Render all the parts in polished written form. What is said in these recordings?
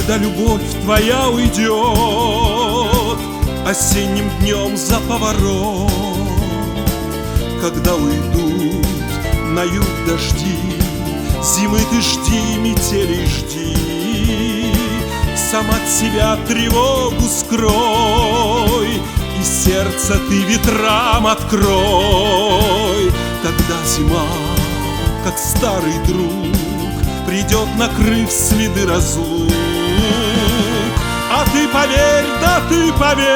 когда любовь твоя уйдет осенним днем за поворот, когда уйдут на юг дожди, зимы ты жди, метели жди, сам от себя тревогу скрой и сердце ты ветрам открой. Тогда зима, как старый друг, придет, накрыв следы разлук. А ты поверь, да ты поверь,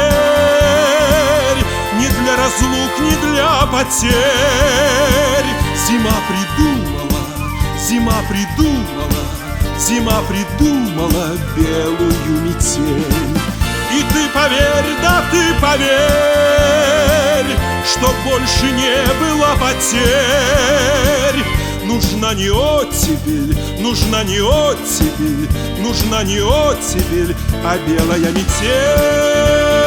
не для разлук, не для потерь. Зима придумала, зима придумала, зима придумала белую метель. И ты поверь, да ты поверь, что больше не было потерь. Нужна не оттепель, нужна не оттепель, нужна не оттепель, а белая метель.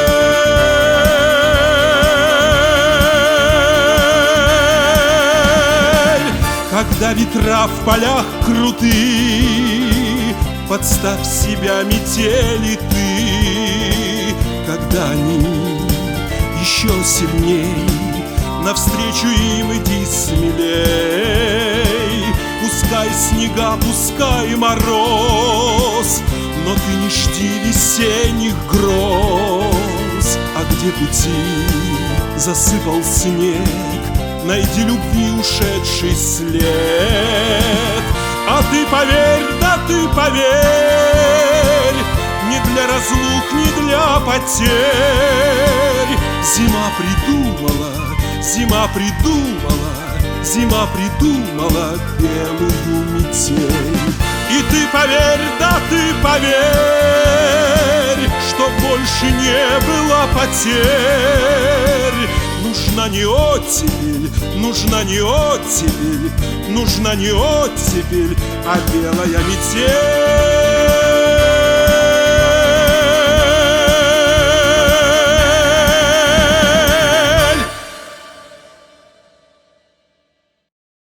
Когда ветра в полях круты, подставь себя метели ты. Когда они еще сильней, навстречу им иди смелей. Пускай снега, пускай мороз, но ты не жди весенних гроз. А где пути засыпал снег, найди любви ушедший след. А ты поверь, да ты поверь, не для разлук, не для потерь. Зима придумала, зима придумала, зима придумала белую метель. И ты поверь, да ты поверь, что больше не было потерь. Нужна не оттепель, нужна не оттепель, нужна не оттепель, а белая метель.